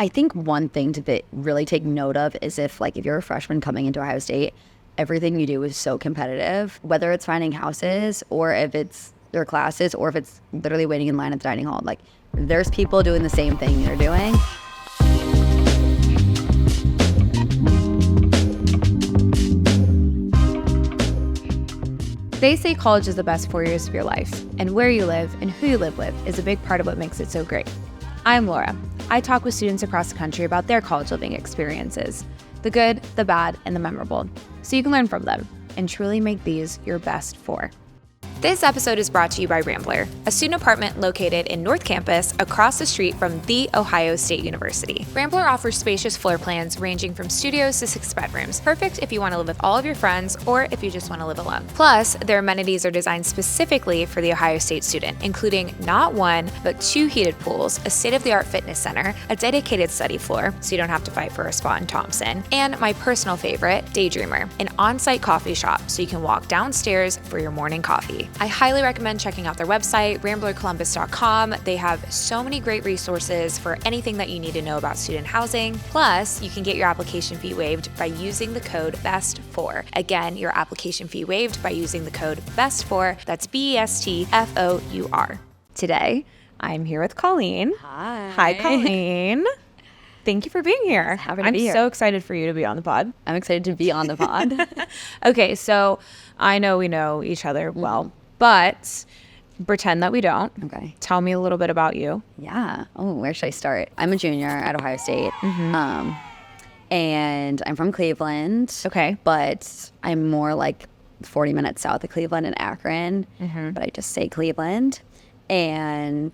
I think one thing to really take note of is if you're a freshman coming into Ohio State, everything you do is so competitive, whether it's finding houses or if it's their classes or if it's literally waiting in line at the dining hall. There's people doing the same thing you're doing. They say college is the best 4 years of your life, and where you live and who you live with is a big part of what makes it so great. I'm Laura. I talk with students across the country about their college living experiences, the good, the bad, and the memorable, so you can learn from them and truly make these your best 4. This episode is brought to you by Rambler, a student apartment located in North Campus across the street from The Ohio State University. Rambler offers spacious floor plans ranging from studios to 6 bedrooms, perfect if you want to live with all of your friends or if you just want to live alone. Plus, their amenities are designed specifically for the Ohio State student, including not 1, but 2 heated pools, a state-of-the-art fitness center, a dedicated study floor, so you don't have to fight for a spot in Thompson, and my personal favorite, Daydreamer, an on-site coffee shop so you can walk downstairs for your morning coffee. I highly recommend checking out their website, ramblercolumbus.com. They have so many great resources for anything that you need to know about student housing. Plus, you can get your application fee waived by using the code BEST4. Again, your application fee waived by using the code BEST4. That's BESTFOUR. Today, I'm here with Colleen. Hi, Colleen. Thank you for being here. Happy to be here. I'm so excited for you to be on the pod. I'm excited to be on the pod. Okay, so I know we know each other well, but pretend that we don't. Okay. Tell me a little bit about you. Yeah. Oh, where should I start? I'm a junior at Ohio State. And I'm from Cleveland. Okay. But I'm more 40 minutes south of Cleveland and Akron. But I just say Cleveland. And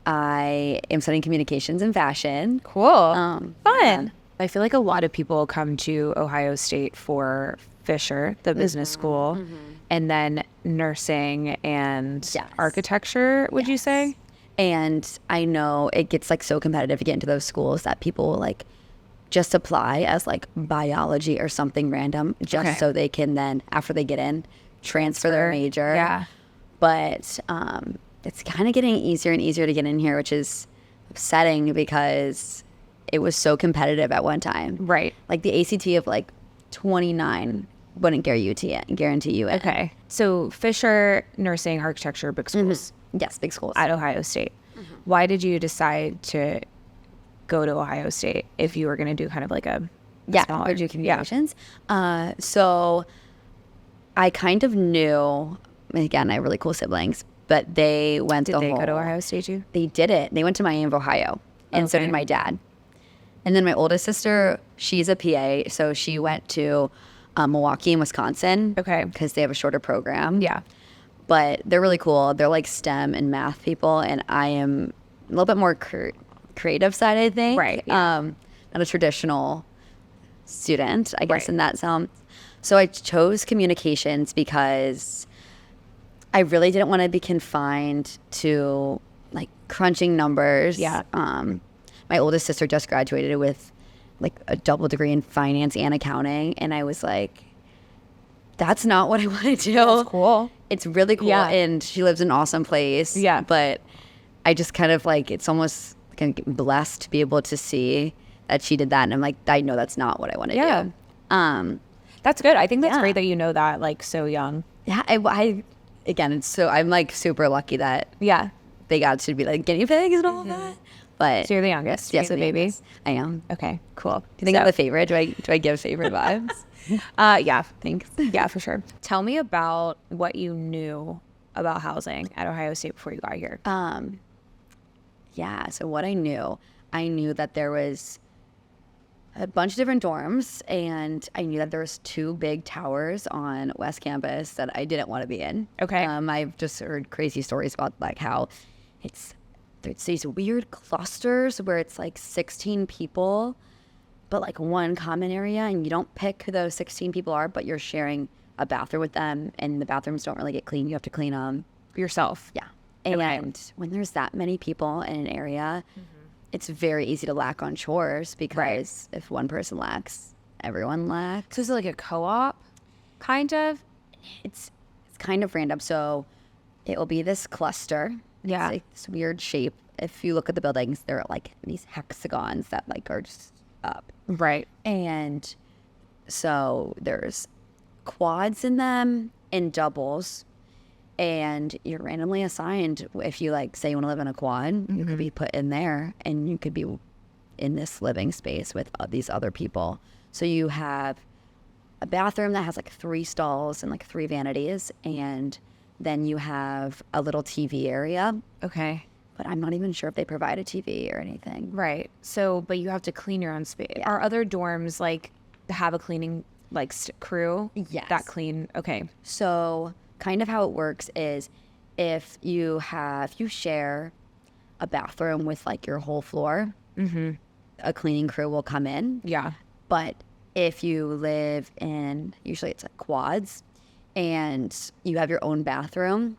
I am studying communications and fashion. Cool. Fun. Yeah. I feel like a lot of people come to Ohio State for Fisher, the business school, and then nursing and architecture, would you say? And I know it gets so competitive to get into those schools that people will just apply as biology or something random just so they can then, after they get in, transfer their major. Yeah. But it's kind of getting easier and easier to get in here, which is upsetting because it was so competitive at one time. Right. The ACT of 29 wouldn't guarantee you in. Okay. So Fisher, nursing, architecture, big schools. Yes, big schools. At Ohio State. Why did you decide to go to Ohio State if you were going to do kind of smaller? Or do communications. So I kind of knew, again, I have really cool siblings, but they went Did they go to Ohio State too? They did it. They went to Miami of Ohio, and so did my dad. And then my oldest sister, she's a PA, so she went to Milwaukee in Wisconsin. Okay. Because they have a shorter program. Yeah. But they're really cool. They're STEM and math people, and I am a little bit more creative side, I think. Right. Yeah. Not a traditional student, I guess, in that sense. So I chose communications because I really didn't want to be confined to crunching numbers. Yeah. My oldest sister just graduated with a double degree in finance and accounting, and I was that's not what I want to do. That's cool. It's really cool, and she lives in an awesome place. Yeah. But I just kind of it's almost blessed to be able to see that she did that, and I'm I know that's not what I want to do. That's good. I think that's great that you know that so young. Yeah. I'm super lucky that they got to be guinea pigs and all of that. But So you're the youngest? yes, You're the baby? youngest. I am. Okay, cool. Do you think I'm the favorite? Do I give favorite vibes? Yeah. Thanks. Yeah, for sure. Tell me about what you knew about housing at Ohio State before you got here. Yeah, so what I knew that there was a bunch of different dorms, and I knew that there was 2 big towers on West Campus that I didn't want to be in. Okay. I've just heard crazy stories about how it's these weird clusters where it's 16 people, but one common area, and you don't pick who those 16 people are, but you're sharing a bathroom with them, and the bathrooms don't really get clean. You have to clean them Yourself. Yeah. And when there's that many people in an area, it's very easy to lack on chores because if one person lacks, everyone lacks. So is it a co-op, kind of? It's kind of random. So it will be this cluster, Yeah. It's like this weird shape. If you look at the buildings, they're like these hexagons that like are just up. Right. And so there's quads in them and doubles. And you're randomly assigned, if you like say you want to live in a quad, you could be put in there and you could be in this living space with these other people. So you have a bathroom that has like 3 stalls and like 3 vanities, and then you have a little TV area. Okay. But I'm not even sure if they provide a TV or anything. Right. So, but you have to clean your own space. Are other dorms like have a cleaning like crew? Yes. That clean. Okay. So kind of how it works is if you share a bathroom with like your whole floor, a cleaning crew will come in. Yeah. But if you live in, usually it's like quads, and you have your own bathroom,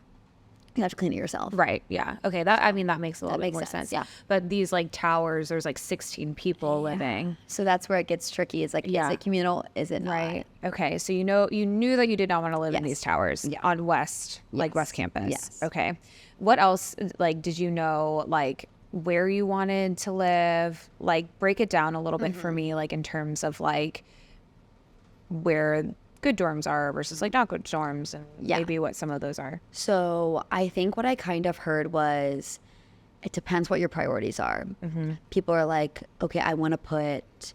you have to clean it yourself. Right. Yeah. Okay. That makes a little bit makes more sense, sense. yeah. But these like towers, there's like 16 people living. So that's where it gets tricky. It's like, is it communal? Is it not? Right. Okay. So you knew that you did not want to live in Yes. these towers Yeah. on West, like West Campus. Yes. Okay. What else? Like, did you know like where you wanted to live? Like, break it down a little bit for me, like in terms of like where good dorms are versus like not good dorms, and maybe what some of those are. So I think what I kind of heard was it depends what your priorities are. People are like, okay, I want to put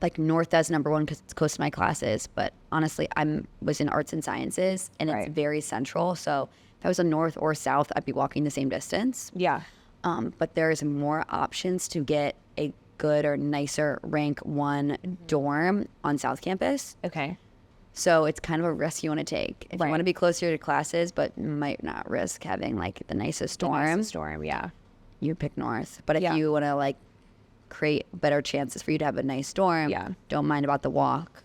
like North as number 1 because it's close to my classes. But honestly, was in arts and sciences, and it's very central. So if I was in North or South, I'd be walking the same distance. Yeah. But there's more options to get a good or nicer rank 1 dorm on South Campus. Okay. So it's kind of a risk you want to take. If you Right. want to be closer to classes, but might not risk having like the nicest dorm, Yeah. you pick North. But if you want to like create better chances for you to have a nice dorm, don't mind about the walk,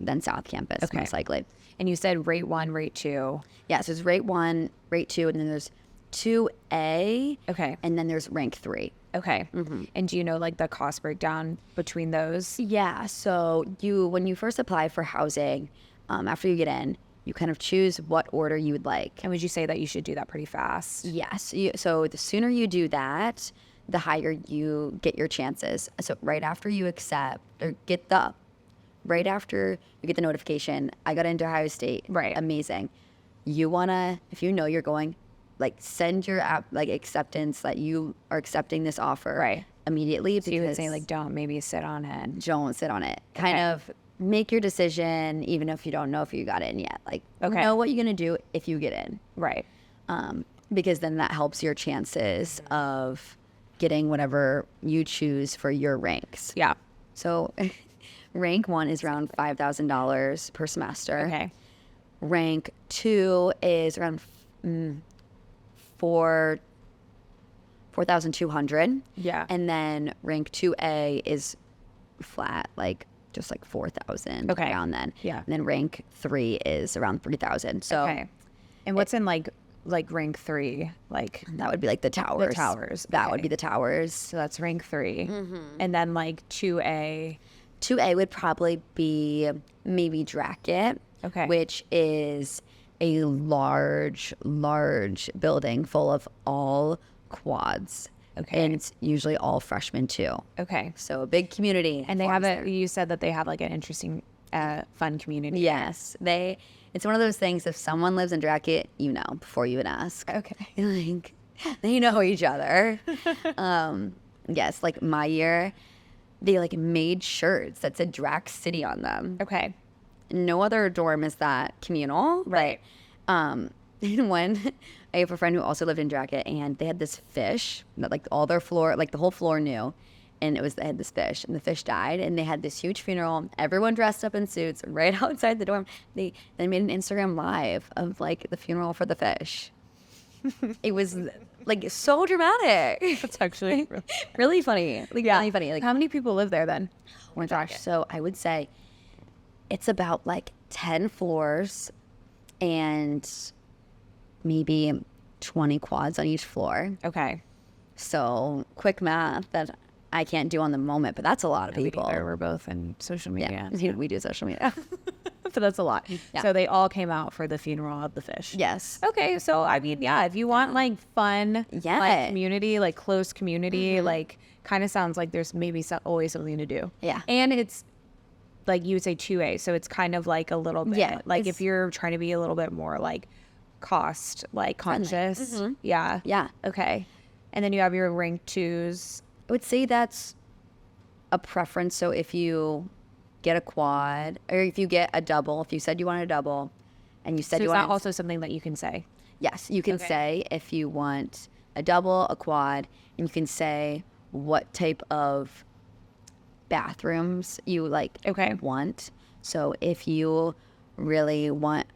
then South Campus most likely. And you said rate 1, rate 2. Yeah, so there's rate 1, rate 2, and then there's 2A. Okay. And then there's rank 3. Okay. And do you know like the cost breakdown between those? Yeah, so when you first apply for housing, after you get in, you kind of choose what order you would like. And would you say that you should do that pretty fast? Yes. So the sooner you do that, the higher you get your chances. So right after you accept or right after you get the notification, I got into Ohio State. Right. Amazing. You want to, if you know you're going, like send your app, like acceptance that you are accepting this offer. Right. Immediately. So you would say like, don't maybe sit on it. Don't sit on it. Kind of make your decision, even if you don't know if you got in yet. Like, know what you're going to do if you get in. Right. Because then that helps your chances of getting whatever you choose for your ranks. Yeah. So rank 1 is around $5,000 per semester. Okay. Rank 2 is around $4,200. Yeah. And then rank 2A is flat, like just like 4,000 around then. Yeah. And then rank 3 is around 3,000. So and what's in like rank 3? Like that would be like the towers. the towers. That would be the towers. So that's rank 3. And then like 2A. 2A would probably be maybe Dracket, which is a large building full of all quads. And it's usually all freshmen too. So a big community. And they have you said that they have like an interesting, fun community. Yes. It's one of those things, if someone lives in Dracket, you know, before you even ask. Like, they know each other. Yes, like my year, they like made shirts that said Drac City on them. No other dorm is that communal. Right. When I have a friend who also lived in Dracket, and they had this fish that like all their floor, like the whole floor knew, and they had this fish, and the fish died, and they had this huge funeral. Everyone dressed up in suits right outside the dorm. They made an Instagram live of like the funeral for the fish. It was like so dramatic. That's actually really funny. Like, really funny. Like, how many people live there then? Oh my gosh. So I would say it's about like 10 floors and maybe 20 quads on each floor. So quick math that I can't do on the moment, but that's a lot of people. We're both in social media. Yeah, we do social media. but that's a lot. Yeah. So they all came out for the funeral of the fish. Yes. Okay, so I mean, yeah, if you want like fun, Yeah. like community, like close community, like kind of sounds like there's maybe always something to do. Yeah. And it's like you would say 2A, so it's kind of like a little bit, Yeah, like if it's- you're trying to be a little bit more like cost, like conscious. Yeah. Yeah. Okay. And then you have your rank 2s. I would say that's a preference. So if you get a quad or if you get a double, if you said you want a double and you said So you is want that also something that you can say? yes, you can Okay. say if you want a double, a quad, and you can say what type of bathrooms you like Okay. want. So if you really want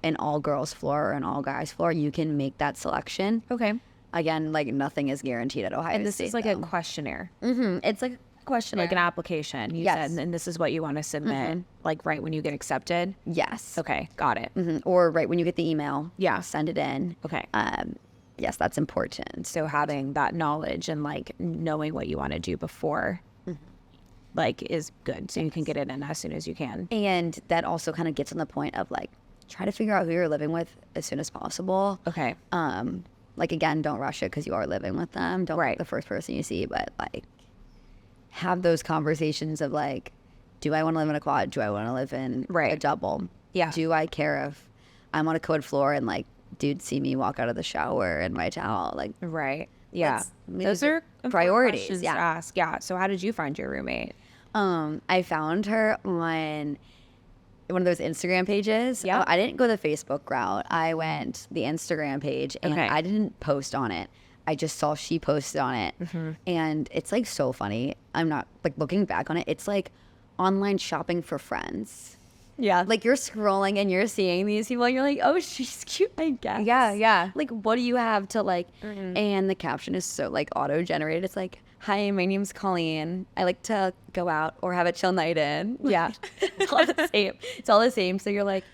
an all girls floor or an all guys floor, you can make that selection. Okay. Again, like nothing is guaranteed at Ohio And this State. is like a questionnaire, it's like a question. like an application. You Yes. said, and this is what you want to submit, like right when you get accepted. Yes. Okay, got it. Or right when you get the email. Yeah. Send it in. Okay. Yes, that's important. So having that knowledge and like knowing what you want to do before, like, is good. So you can get it in as soon as you can. And that also kind of gets on the point of like, try to figure out who you're living with as soon as possible. Okay. Like again, don't rush it because you are living with them. Don't Right. pick the first person you see, but like have those conversations of like, do I want to live in a quad? Do I want to live in Right. a double? Yeah. Do I care if I'm on a code floor and like dudes see me walk out of the shower in my towel? Like, Right. Yeah. That's- I mean, Those those are are important priorities, questions yeah. to ask. Yeah. So how did you find your roommate? I found her on one of those Instagram pages. Yeah. I didn't go the Facebook route. I went the Instagram page and Okay. I didn't post on it. I just saw she posted on it. And it's like so funny. I'm not like looking back on it. It's like online shopping for friends. Yeah. Like you're scrolling and you're seeing these people and you're like, oh, she's cute, I guess. Yeah, yeah. Like, what do you have to like? And the caption is so like auto generated. It's like, hi, my name's Colleen. I like to go out or have a chill night in. Yeah. It's all the same. It's all the same. So you're like,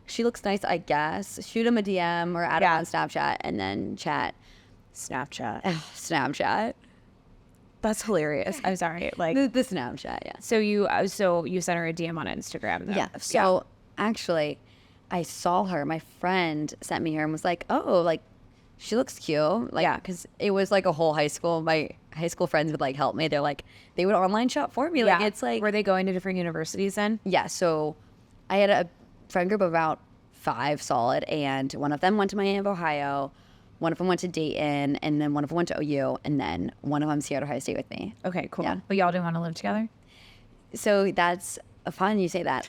she looks nice, I guess. Shoot him a DM or add Yeah. him on Snapchat and then chat. Snapchat. Snapchat. That's hilarious. I'm sorry. Like, The Snapchat, yeah. so you sent her a DM on Instagram, though. Yeah. So actually, I saw her. My friend sent me her and was like, "Oh, like she looks cute." Like, Yeah. because it was like a whole high school. My high school friends would like help me. They're like, they would online shop for me. Like, it's like, were they going to different universities then? yeah. So I had a friend group of about 5 solid, and one of them went to Miami of Ohio. One of them went to Dayton, and then one of them went to OU, and then one of them's here at Ohio State with me. Okay, cool. Yeah. But y'all didn't want to live together? So that's fun you say that.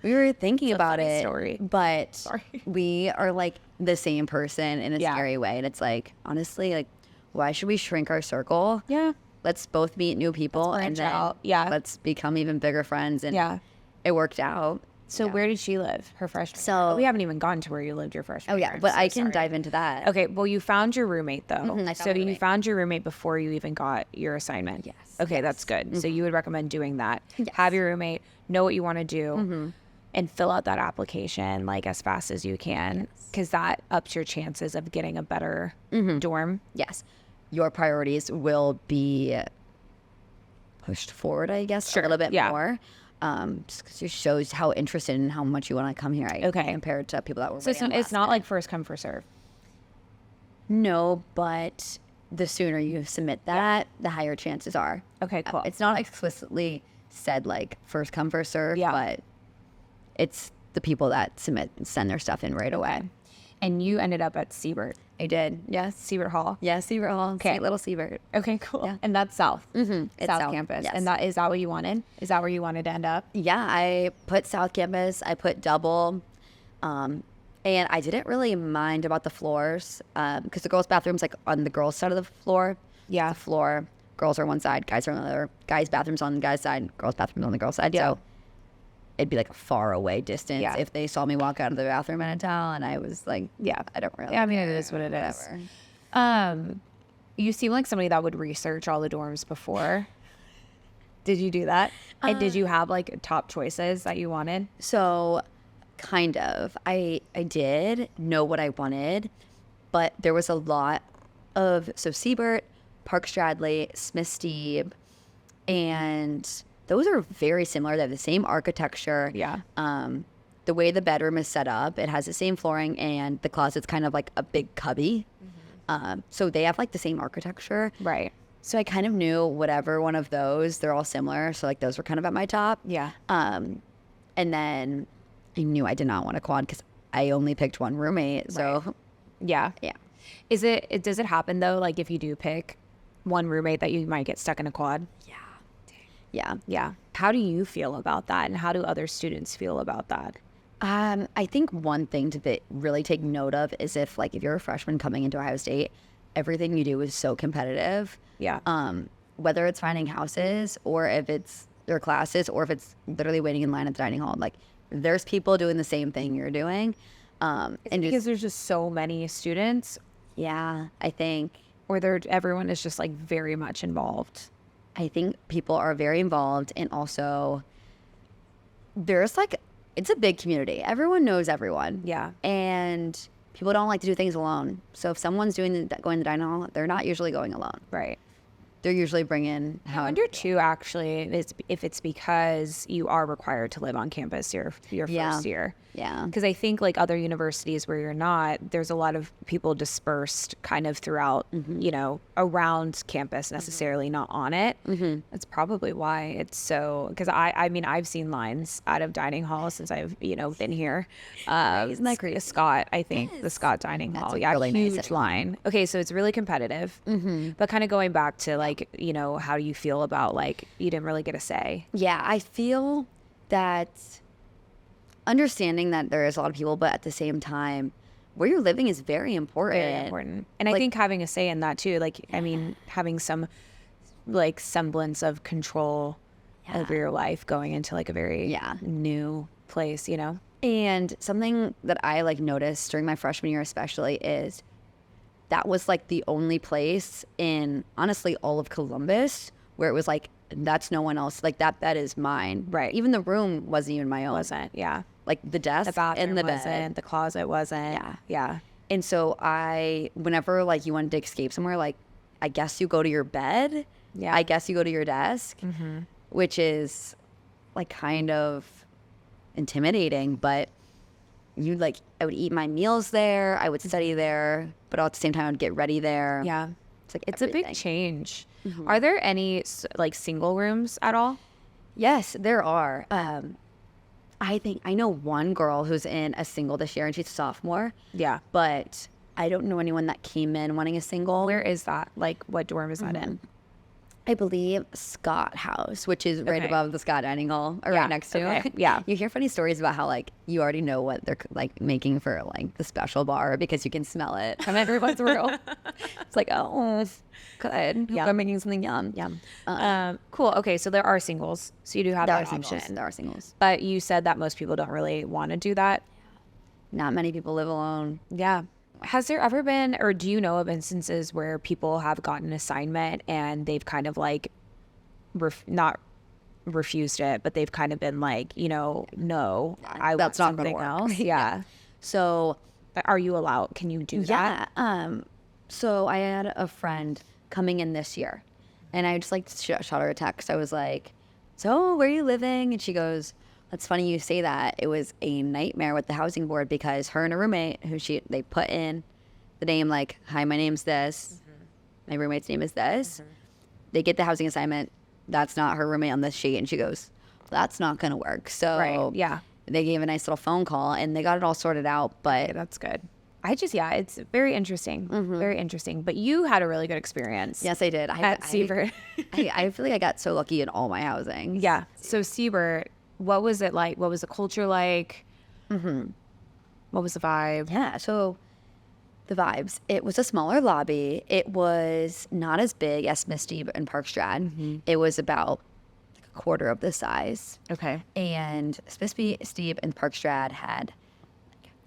We were thinking about funny it, story. but Sorry. we are like the same person in a Yeah. scary way. And it's like, honestly, like, why should we shrink our circle? Yeah. Let's both meet new people and branch then out. Yeah. let's become even bigger friends. And Yeah. it worked out. So Yeah. where did she live her freshman So- year? We haven't even gotten to where you lived your freshman Oh, year. yeah. I'm But so I can sorry. dive into that. Okay, well, you found your roommate, though. I found So my you roommate. found your roommate before you even got your assignment? Yes, Okay, that's good. So you would recommend doing that. Yes. Have your roommate, know what you want to do, and fill out that application like as fast as you can, because that ups your chances of getting a better dorm. Yes. Your priorities will be pushed forward, I guess, Sure, a little bit yeah. more. Just because it shows how interested and how much you want to come here. Okay. Compared to people that were So waiting it's last not minute. like first come, first serve. No, but the sooner you submit that, the higher chances are. Okay, cool. It's not explicitly said like first come, first serve, Yeah. but it's the people that send their stuff in right away. And you ended up at Seibert. I did. Yes. Seibert Hall. Yeah, Seibert Hall. Okay. Sweet little Seibert. Okay, cool. Yeah. And that's South. It's South South, Campus. yes. And is that what you wanted? Is that where you wanted to end up? Yeah, I put South Campus, I put double, and I didn't really mind about the floors because the girls' bathroom's like on the girls' side of the floor. Yeah. The floor, girls are on one side, guys are on the other. Guys' bathrooms on the guys' side, girls' bathrooms on the girls' side. Yeah. So it'd be like a far away distance Yeah. if they saw me walk out of the bathroom in a towel, and I was like, Yeah. I don't really. Yeah, I mean, it care, is what it is. whatever. You seem like somebody that would research all the dorms before. Did you do that? And did you have like top choices that you wanted? So, kind of. I did know what I wanted, but there was a lot of Sebert, Park Stradley, Smith Steve, and those are very similar. They have the same architecture. Yeah. The way the bedroom is set up, it has the same flooring, and the closet's kind of like a big cubby. So they have like the same architecture. Right. So I kind of knew whatever one of those, they're all similar. So like those were kind of at my top. Yeah. And then I knew I did not want a quad because I only picked one roommate. So Yeah. yeah. Does it happen though, like if you do pick one roommate that you might get stuck in a quad? Yeah. Yeah. How do you feel about that, and how do other students feel about that? I think one thing to really take note of is if you're a freshman coming into Ohio State, everything you do is so competitive. Yeah. Whether it's finding houses or if it's their classes or if it's literally waiting in line at the dining hall, like there's people doing the same thing you're doing. And Because there's just so many students, yeah, I think everyone is just like very much involved. I think people are very involved, and also there's it's a big community. Everyone knows everyone. Yeah. And people don't like to do things alone. So if someone's going to the dining hall, they're not usually going alone. Right. They're usually bringing I wonder too, actually, if it's because you are required to live on campus your first year. Yeah. Because I think like other universities where you're not, there's a lot of people dispersed kind of throughout, around campus necessarily, not on it. That's probably why it's so, because I mean, I've seen lines out of dining hall since I've, been here. Isn't that crazy? Scott, I think, the Scott dining hall. a Yeah, really huge nice line. Okay, so it's really competitive. But kind of going back to how do you feel about you didn't really get a say? Yeah, I feel that understanding that there is a lot of people, but at the same time, where you're living is very important. Very important. And I think having a say in that too, I mean, having some semblance of control over your life going into a very new place, And something that I noticed during my freshman year especially is that was the only place in honestly all of Columbus where it was that's no one else, that bed is mine. Right. Even the room wasn't even my own. Wasn't, yeah. The desk The bathroom and the wasn't, bed. the closet wasn't. Yeah. Yeah. And so whenever you wanted to escape somewhere, I guess you go to your bed. Yeah. I guess you go to your desk, which is kind of intimidating, but I would eat my meals there. I would study there, but at the same time I would get ready there. Yeah. It's a big everything. change. Are there any single rooms at all? Yes, there are. I know one girl who's in a single this year, and she's a sophomore. Yeah. But I don't know anyone that came in wanting a single. Where is that? What dorm is that in? I believe Scott House, which is right above the Scott Dining Hall, or right next to okay. it. Yeah. You hear funny stories about how you already know what they're making for the special bar because you can smell it from everyone's room. It's oh, good. Yeah. They're making something yum. Cool. Okay, so there are singles. So you do have that option. There are singles. But you said that most people don't really want to do that. Not many people live alone. Yeah. Has there ever been, or do you know of instances where people have gotten an assignment and they've kind of not refused it, but they've kind of been no, I want that's not gonna something work. else. Yeah. So But are you allowed? Can you do that? yeah. So I had a friend coming in this year, and I just shot her a text. I was like, "So where are you living?" And she goes, "That's funny you say that. It was a nightmare with the housing board because her and a roommate they put in the name hi, my name's this. My roommate's name is this. They get the housing assignment. That's not her roommate on this sheet." And she goes, "That's not going to work." So Right. Yeah. they gave a nice little phone call and they got it all sorted out. But Okay, that's good. It's very interesting. Very interesting. But you had a really good experience. yes, I did. At Seibert. I feel like I got so lucky in all my housing. Yeah. So Sebert, what was it like? What was the culture like? What was the vibe? Yeah. So the vibes. It was a smaller lobby. It was not as big as Smith Steve and Park Strad. It was about a quarter of the size. Okay. And Smith Steve and Park Strad had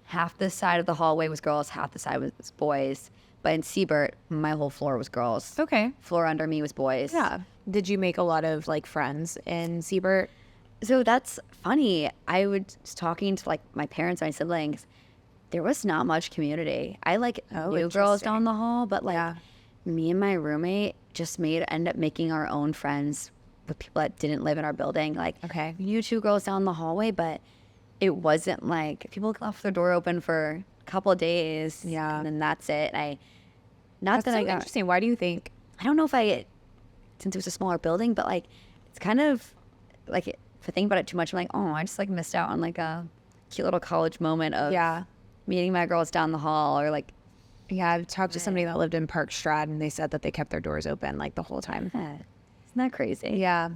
half the side of the hallway was girls, half the side was boys. But in Seibert, my whole floor was girls. Okay. Floor under me was boys. Yeah. Did you make a lot of friends in Sebert? So that's funny. I was talking to my parents and my siblings. There was not much community. I knew girls down the hall, but me and my roommate just ended up making our own friends with people that didn't live in our building. Like, Okay. we knew two girls down the hallway, but it wasn't like people left their door open for a couple of days. Yeah. And then that's it. That's so interesting. Why do you think? I don't know since it was a smaller building, but like, it's kind of like, if I think about it too much, I'm like, oh, I just like missed out on like a cute little college moment of meeting my girls down the hall, or like, Yeah, I've talked to somebody that lived in Park Strad, and they said that they kept their doors open like the whole time. isn't that crazy? Yeah.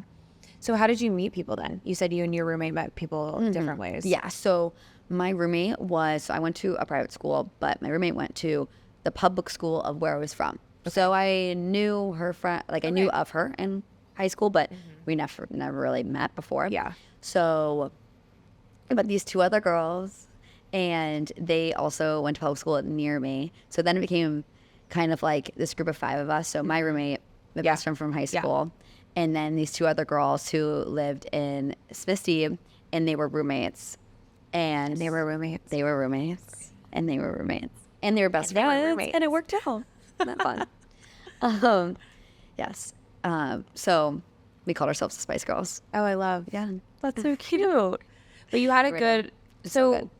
So how did you meet people then? You said you and your roommate met people different ways. Yeah. So my roommate I went to a private school, but my roommate went to the public school of where I was from. So I knew her friend, like I knew of her in high school, but we never really met before. Yeah. So, but these two other girls, and they also went to public school near me. So then it became kind of like this group of 5 of us. So my roommate, my best friend from high school, and then these 2 other girls who lived in Smisty, and they were roommates. And They were roommates. they were roommates. And they were roommates. And they were best friends. And it worked out. Isn't that fun? Yes. So we called ourselves the Spice Girls. Oh, I love. Yeah. That's so cute. But you had a good. So good.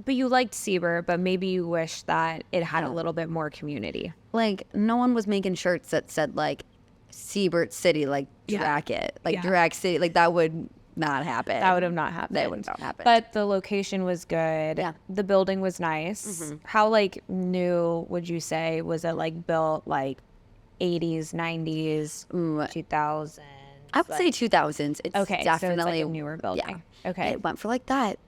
But you liked Seibert, but maybe you wish that it had a little bit more community. Like, no one was making shirts that said, like, Seibert City, like, Dracket. Like, Drag City. Like, that would not happen. That would have not happened. That would not happen. But the location was good. Yeah. The building was nice. How, like, new would you say? Was it, like, built, like, 80s, 90s, 2000s? I would say 2000s. It's Okay, definitely so it's like a newer building. Yeah. Okay. It went for, like, that.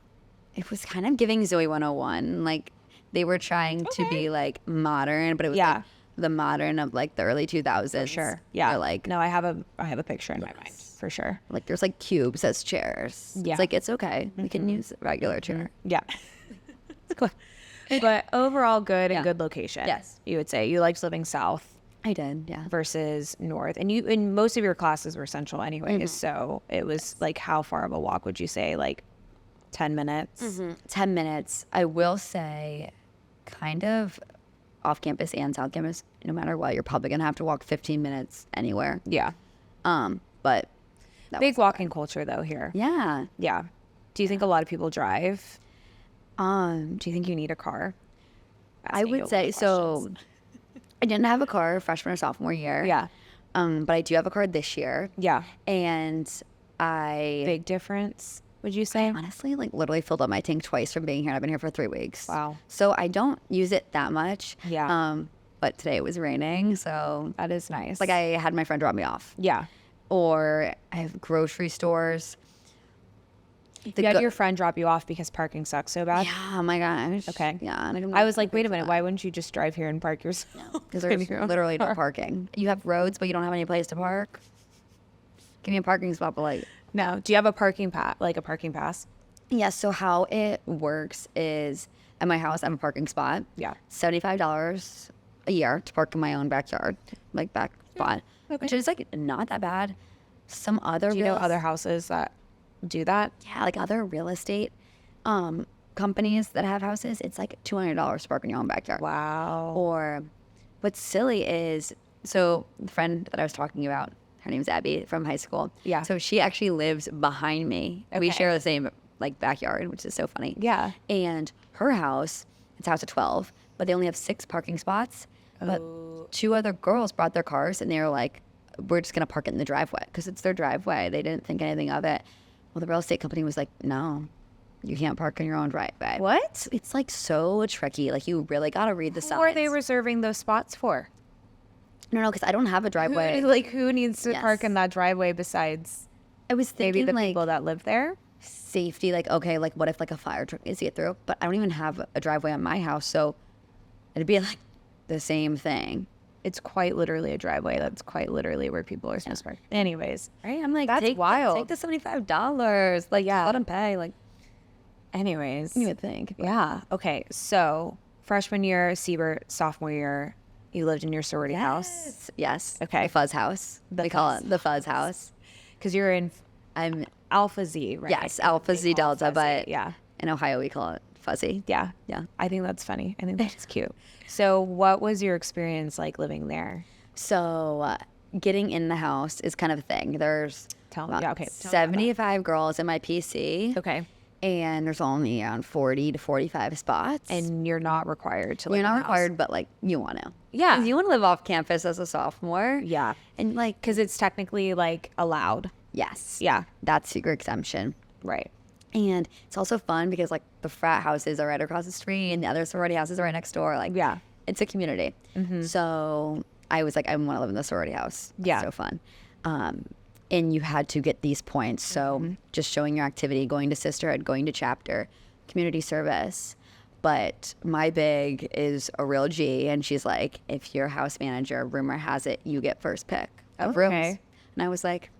It was kind of giving Zoe 101. Like, they were trying to be, like, modern, but it was, like, the modern of, like, the early 2000s. For sure. Yeah. Or, like, no, I have a picture in my mind, for sure. like, there's, like, cubes as chairs. Yeah. It's like, it's okay. We can use a regular chair. Yeah. But overall, good and good location. Yes. You would say. You liked living south I did, yeah. versus north. And most of your classes were central anyways. So it was, like, how far of a walk would you say? Like, 10 minutes? 10 minutes. I will say, kind of off campus and south campus, no matter what, you're probably going to have to walk 15 minutes anywhere. Yeah. But that Big was walking culture, though, here. Yeah. Yeah. Do you think a lot of people drive? Do you think you need a car? I Asking you a would lot say of so. questions. I didn't have a car freshman or sophomore year. Yeah. But I do have a car this year. Yeah. And I Big difference, would you say? honestly, like, literally filled up my tank twice from being here. I've been here for 3 weeks. Wow. So I don't use it that much. Yeah. But today it was raining, so That is nice. like, I had my friend drop me off. Yeah. Or I have grocery stores. You had your friend drop you off because parking sucks so bad? Yeah, oh my gosh. Okay. Yeah. And I was like, wait a minute, why wouldn't you just drive here and park yourself? Because there's literally no parking. You have roads, but you don't have any place to park. Give me a parking spot, but like. No. Do you have a parking pass? Like a parking pass? Yeah, so how it works is at my house, I have a parking spot. Yeah. $75 a year to park in my own backyard, like back spot, which is like not that bad. Some other Do you know other houses that do that? Yeah, like other real estate companies that have houses, it's like $200 to park in your own backyard. Wow. Or what's silly is, so the friend that I was talking about, her name's Abby from high school. Yeah. So she actually lives behind me. We Okay. share the same like backyard, which is so funny. Yeah. And her house, it's a house of 12, but they only have 6 parking spots. But 2 other girls brought their cars and they were like, we're just going to park it in the driveway because it's their driveway. They didn't think anything of it. Well, the real estate company was like, no, you can't park in your own driveway. What? It's like so tricky. Like, you really got to read the signs. Who are they reserving those spots for? No, because I don't have a driveway. Who needs to park in that driveway besides I was thinking maybe the like people that live there? safety, like, okay, like what if like a fire truck needs to get through? But I don't even have a driveway on my house, so it'd be like the same thing. It's quite literally a driveway. That's quite literally where people are supposed to park. Anyways, Right? I'm like, That's wild. Take the $75. Like, Yeah. let them pay. Like, anyways. you would think. Yeah. Okay. So freshman year, Seibert, sophomore year, you lived in your sorority house Yes. Okay. The fuzz house. We call it the fuzz house. because you're in I'm Alpha Z, right? yes, Alpha Z Delta, Fuzzy, but yeah. in Ohio we call it fuzzy. Yeah. Yeah. I think that's funny. I think that's cute. So what was your experience like living there? So getting in the house is kind of a thing. There's Tell me. Yeah, okay. Tell me about 75 girls in my PC. that. Okay. And there's only around 40 to 45 spots. And you're not required to live you're in not the house. required, but like you want to. Yeah. 'Cause you want to live off campus as a sophomore. Yeah. And like, Because it's technically like allowed. yes. Yeah. That's your exemption. Right. And it's also fun because like the frat houses are right across the street and the other sorority houses are right next door. Like, Yeah. it's a community. So I was like, I want to live in the sorority house. It's Yeah. so fun. And you had to get these points. So just showing your activity, going to sisterhood, going to chapter, community service. But my big is a real G. And she's like, if you're house manager, rumor has it, you get first pick of rooms. Okay. And I was like,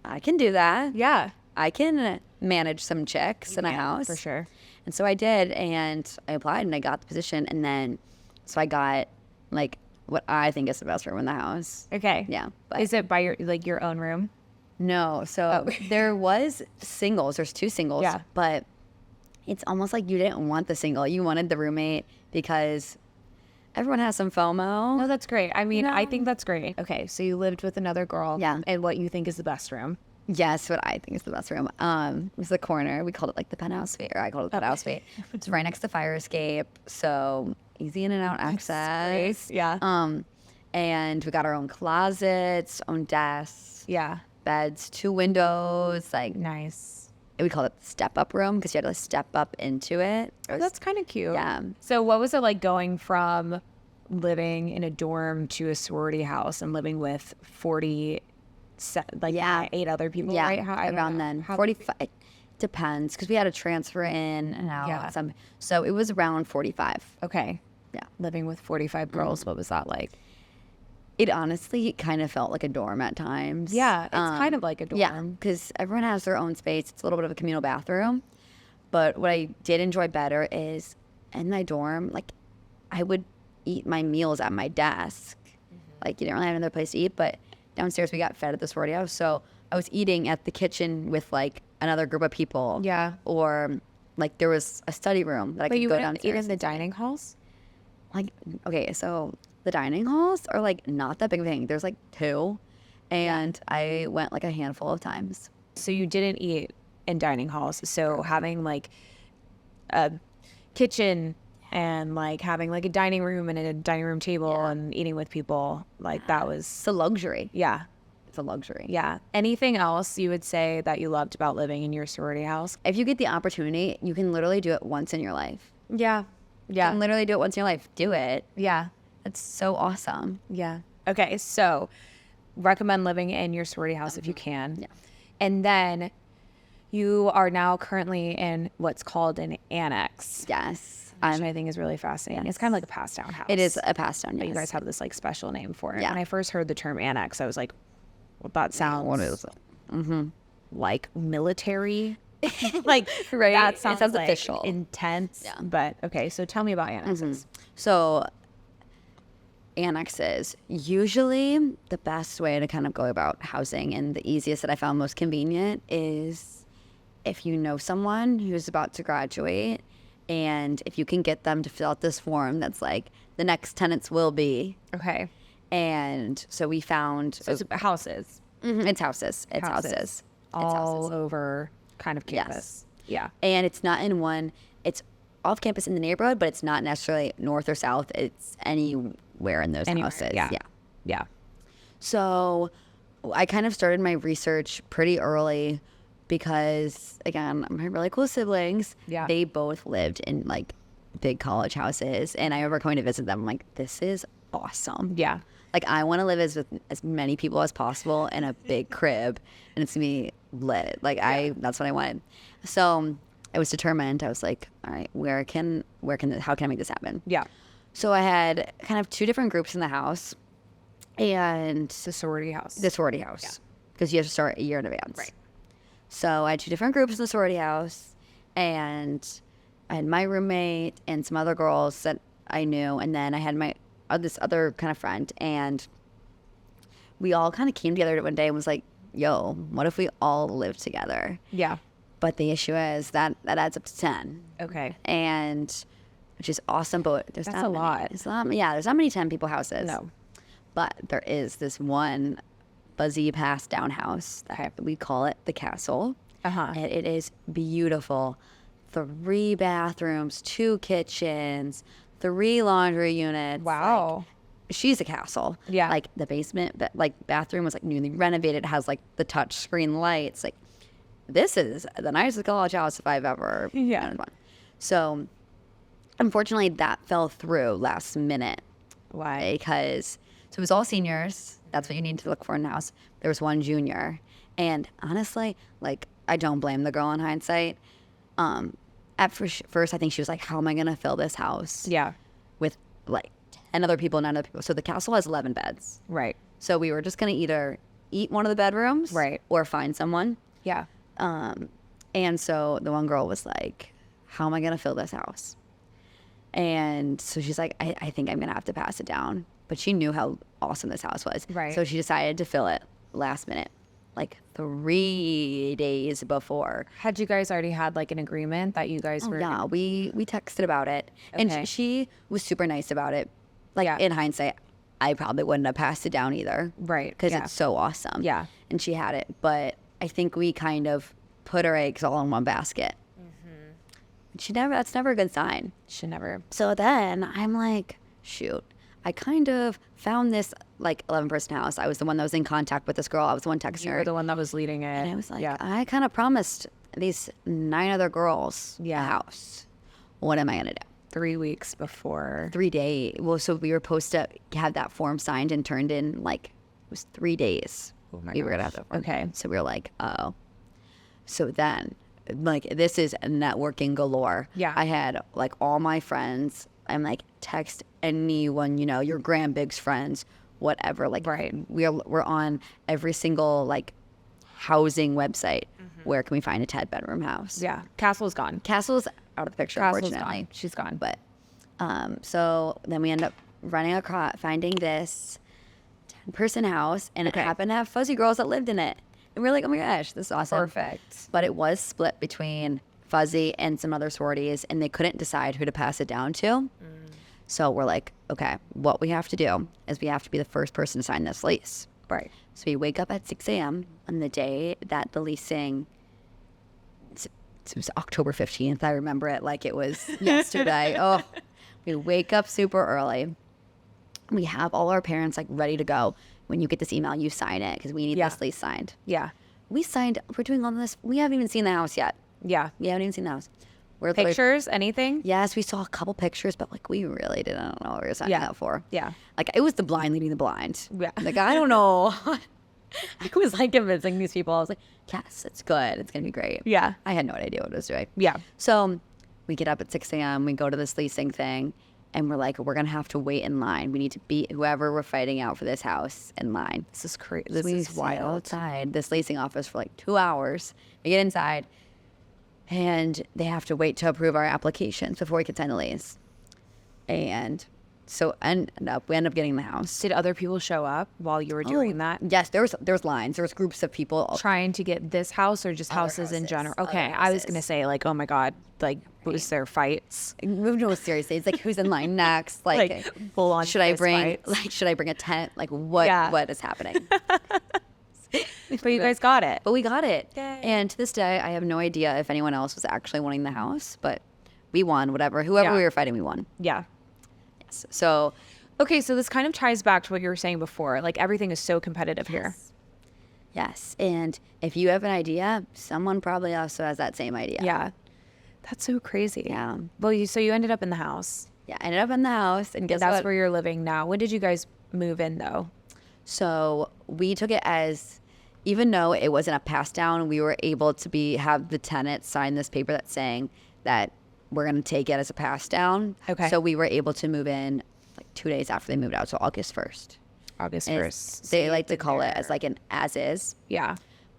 I can do that. Yeah. I can manage some chicks in a house. For sure. And so I did, and I applied, and I got the position. And then, so I got, like, what I think is the best room in the house. Okay. Yeah. But Is it by your own room? no, so there was singles. There's 2 singles. Yeah. But it's almost like you didn't want the single. You wanted the roommate because everyone has some FOMO. No, that's great. I mean, No. I think that's great. Okay, so you lived with another girl. Yeah. And what you think is the best room. Yes, what I think is the best room. It was the corner. We called it like the penthouse suite, or I called it the penthouse suite. It's right next to fire escape, so easy in and out access. Yeah. And we got our own closets, own desks, Yeah. beds, 2 windows. Like Nice. we called it the step up room because you had to step up into it. Oh, that's kind of cute. Yeah. So what was it like going from living in a dorm to a sorority house and living with 8 other people, Yeah, right? around then. 45. It depends because we had to transfer in and out. Yeah. So it was around 45. Okay. Yeah. Living with 45 girls, what was that like? It honestly kind of felt like a dorm at times. Yeah, it's kind of like a dorm. Yeah, because everyone has their own space. It's a little bit of a communal bathroom. But what I did enjoy better is in my dorm, like I would eat my meals at my desk. Like you didn't really have another place to eat, but downstairs we got fed at the sorority house. So I was eating at the kitchen with like another group of people. Yeah. Or like there was a study room that I But could you go wouldn't eat downstairs. in the dining halls? Like, okay, so the dining halls are like not that big of a thing. There's like 2, and I went like a handful of times. So you didn't eat in dining halls. So having like a kitchen and like having like a dining room and a dining room table and eating with people, like that was, It's a luxury. yeah. It's a luxury. Yeah. Anything else you would say that you loved about living in your sorority house? If you get the opportunity, you can literally do it once in your life. Yeah. You Yeah. can literally do it once in your life. Do it. Yeah. It's so awesome. Yeah. Okay. So recommend living in your sorority house if you can. Yeah. And then you are now currently in what's called an annex, Yes. which I think is really fascinating. It's kind of like a pass down house. It is a pass down. But you Yes. guys have this like special name for it. Yeah. When I first heard the term annex, I was like, well, that sounds What is it? like military. Like, Right. That It sounds, sounds like official. intense. Yeah. But okay, so tell me about annexes. So annexes, usually the best way to kind of go about housing and the easiest that I found most convenient is if you know someone who's about to graduate and if you can get them to fill out this form that's like the next tenants will be. Okay. And so we found So it's houses it's houses. It's houses. It's all houses. over kind of Yes. campus. Yeah. And it's not in one, it's off campus in the neighborhood, but it's not necessarily north or south. It's anywhere in those Anywhere, houses. yeah. Yeah. Yeah. So I kind of started my research pretty early because, again, my really close siblings, Yeah. they both lived in like big college houses. And I remember going to visit them. I'm like, this is awesome. Yeah. Like, I want to live with as many people as possible in a big crib, and it's going to be lit. Like, that's what I wanted. So I was determined. I was like, all right, how can I make this happen? Yeah. So I had kind of 2 different groups in the house, and The sorority house. the sorority house, because you have to start a year in advance. Right. So I had 2 different groups in the sorority house, and I had my roommate and some other girls that I knew, and then I had my this other kind of friend, and we all kind of came together one day and was like, yo, what if we all live together? Yeah. But the issue is that adds up to 10. Okay. And which is awesome, but there's That's not a many, lot. there's not many 10 people houses. No. But there is this one fuzzy pass down house. We call it the castle. And it is beautiful. 3 bathrooms, 2 kitchens, 3 laundry units. Wow. Like, she's a castle. Yeah. Like the basement, but like bathroom was like newly renovated. It has like the touch screen lights. Like this is the nicest college house if I've ever Yeah. one. So unfortunately that fell through last minute. Why? Because so it was all seniors. That's what you need to look for in a house. There was 1 junior. And honestly, like I don't blame the girl in hindsight. At first I think she was like, how am I gonna fill this house? Yeah. With like 10 other people, 9 other people. So the castle has 11 beds. Right. So we were just going to either eat one of the bedrooms. Right. Or find someone. Yeah. And so the one girl was like, how am I going to fill this house? And so she's like, I think I'm going to have to pass it down. But she knew how awesome this house was. Right. So she decided to fill it last minute, like 3 days before. Had you guys already had like an agreement that you guys were? Yeah, we texted about it. Okay. And she was super nice about it. Like, Yeah. in hindsight, I probably wouldn't have passed it down either. Right. Because Yeah. it's so awesome. Yeah. And she had it. But I think we kind of put our eggs all in one basket. That's never a good sign. Should never. So then I'm like, shoot, I kind of found this like 11-person house. I was the one that was in contact with this girl. I was the one texting You her. were the one that was leading it. And I was like, yeah. I kind of promised these 9 other girls a Yeah. house. What am I going to do? 3 weeks before. 3 days. Well, so we were supposed to have that form signed and turned in like, it was 3 days. Oh my we were going to gosh. have that form. Okay. So we were like, oh. So then, like, this is networking galore. Yeah. I had like all my friends. I'm like, text anyone, you know, your Grandbig's friends, whatever. Like, Right. We're on every single like housing website. Where can we find a 10-bedroom house? Yeah. Castle's gone. Castle's out of the picture, Castle's unfortunately. gone. She's gone. But so then we end up running across, finding this 10-person house, and it happened to have fuzzy girls that lived in it. And we're like, oh my gosh, this is awesome. Perfect. But it was split between fuzzy and some other sororities, and they couldn't decide who to pass it down to. So we're like, okay, what we have to do is we have to be the first person to sign this lease. Right. So we wake up at 6 a.m. on the day that the leasing, it was October 15th. I remember it like it was yesterday. Oh, we wake up super early. We have all our parents like ready to go. When you get this email, you sign it because we need this lease signed. Yeah. We signed, we're doing all this. We haven't even seen the house yet. Yeah. We haven't even seen the house. We're Pictures, anything? Yes, we saw a couple pictures, but like we really didn't know what we were signing up for. Yeah. Like it was the blind leading the blind. Yeah. Like I don't know. I was like convincing these people. I was like, yes, it's good. It's going to be great. Yeah. I had no idea what it was doing. Yeah. So we get up at 6 a.m. We go to this leasing thing and we're like, we're going to have to wait in line. We need to beat whoever we're fighting out for this house in line. This is crazy. So This we is sit wild. outside this leasing office for like 2 hours. We get inside and they have to wait to approve our applications before we can sign the lease. And so we end up getting the house. Did other people show up while you were doing that? Yes, there was lines. There was groups of people. Trying to get this house or just houses in houses, general? other Okay. I was houses. going to say like, oh my God, like was there fights? No, seriously, it's like who's in line next? Like, full on should I fist bring fights. should I bring a tent? Like what Yeah. what is happening? But you guys got it. But we got it. Yay. And to this day, I have no idea if anyone else was actually wanting the house, but we won. Whoever Yeah. we were fighting, we won. Yeah. Yes. So Okay, so this kind of ties back to what you were saying before. Like everything is so competitive here. yes, and if you have an idea, someone probably also has that same idea. Yeah. That's so crazy. Yeah. Well, so you ended up in the house. Yeah. I ended up in the house, and guess That's what? where you're living now. When did you guys move in though? So we took it as, even though it wasn't a pass down, we were able to have the tenant sign this paper that's saying that we're going to take it as a pass down. Okay. So we were able to move in like 2 days after they moved out, so August 1st. August And 1st. they like to call it as like an as is, Yeah.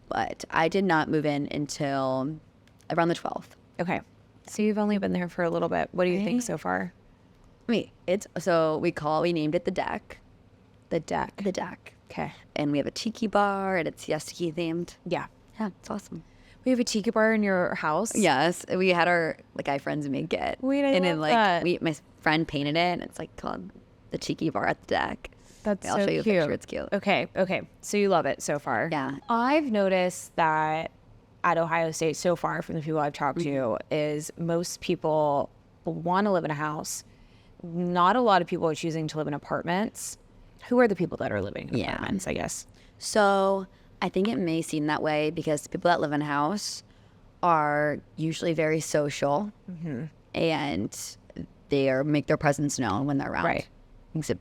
but I did not move in until around the 12th. Okay. So you've only been there for a little bit. What do you think so far? We named it the deck. The deck. The deck. Okay. And we have a tiki bar and it's Siesta themed. Yeah. Yeah, it's awesome. We have a tiki bar in your house. Yes, we had our guy friends make it. Wait, I and love then that. my friend painted it, and it's like called the Tiki Bar at the Deck. That's I'll so show you a cute. picture. It's cute. Okay. So you love it so far. Yeah. I've noticed that at Ohio State so far, from the people I've talked to, is most people want to live in a house. Not a lot of people are choosing to live in apartments. Who are the people that are living in apartments, I guess? So I think it may seem that way because people that live in a house are usually very social and they make their presence known when they're around. Right. Except,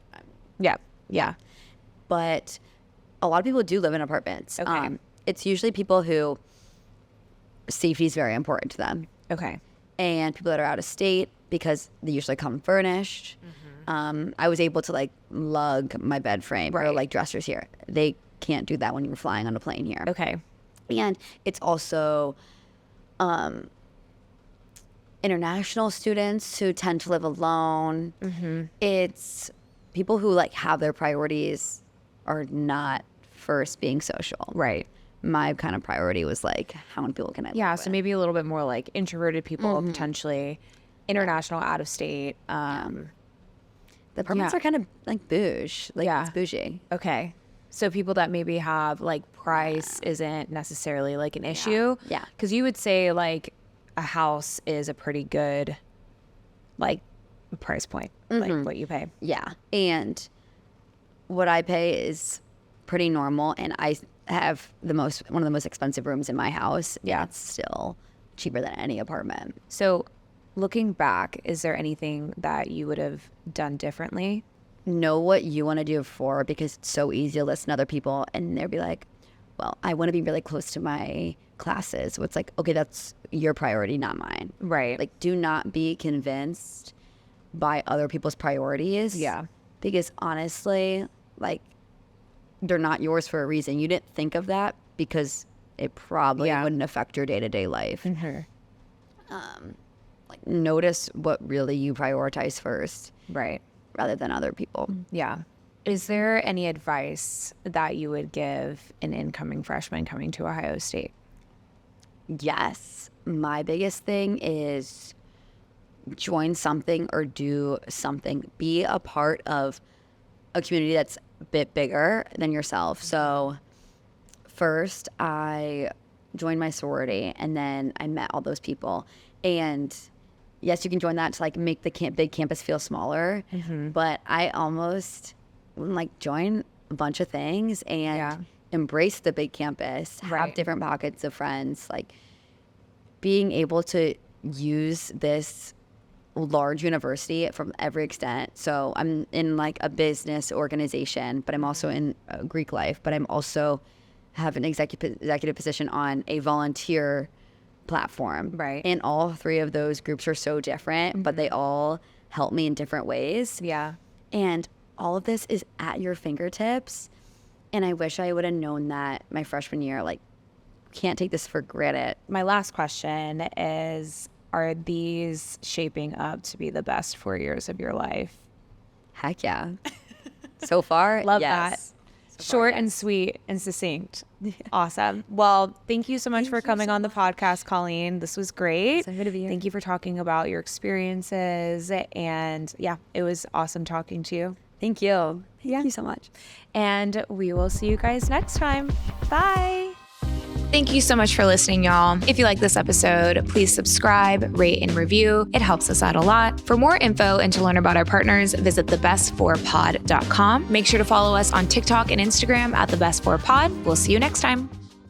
Yeah. but a lot of people do live in apartments. Okay. It's usually people who safety is very important to them. Okay. And people that are out of state because they usually come furnished. I was able to like lug my bed frame or like dressers here. They can't do that when you're flying on a plane here. Okay. And it's also international students who tend to live alone. It's people who like have their priorities are not first being social. Right. My kind of priority was like, how many people can I live Yeah, with? so maybe a little bit more like introverted people, potentially international, out of state. The apartments are kind of like bouge. Like it's bougie. Okay. So people that maybe have like price isn't necessarily like an issue. Yeah. Because you would say like a house is a pretty good like price point, like what you pay. Yeah. And what I pay is pretty normal. And I have one of the most expensive rooms in my house. Yeah. It's still cheaper than any apartment. So looking back, is there anything that you would have done differently? Know what you want to do for, because it's so easy to listen to other people and they'll be like, well, I want to be really close to my classes. So it's like, okay, that's your priority, not mine. Right. Like, do not be convinced by other people's priorities. Yeah. Because honestly, like, they're not yours for a reason. You didn't think of that because it probably wouldn't affect your day-to-day life. Like, notice what really you prioritize first. Right. Rather than other people. Yeah. Is there any advice that you would give an incoming freshman coming to Ohio State? Yes. My biggest thing is join something or do something. Be a part of a community that's a bit bigger than yourself. So first I joined my sorority and then I met all those people. And yes, you can join that to like make the big campus feel smaller. But I almost like join a bunch of things and embrace the big campus, have different pockets of friends, like being able to use this large university from every extent. So I'm in like a business organization, but I'm also in Greek life, but I'm also have an executive position on a volunteer platform. Right. And all three of those groups are so different, but they all help me in different ways. Yeah. And all of this is at your fingertips. And I wish I would have known that my freshman year. Like, can't take this for granted. My last question is, are these shaping up to be the best 4 years of your life? Heck yeah. So far, Love yes. that. Short and sweet and succinct. Awesome. Well, thank you so much for coming on the podcast, Colleen. This was great. So good to be here. Thank you for talking about your experiences. And yeah, it was awesome talking to you. Thank you. Thank you so much. And we will see you guys next time. Bye. Thank you so much for listening, y'all. If you like this episode, please subscribe, rate, and review. It helps us out a lot. For more info and to learn about our partners, visit thebest4pod.com. Make sure to follow us on TikTok and Instagram at thebest4pod. We'll see you next time.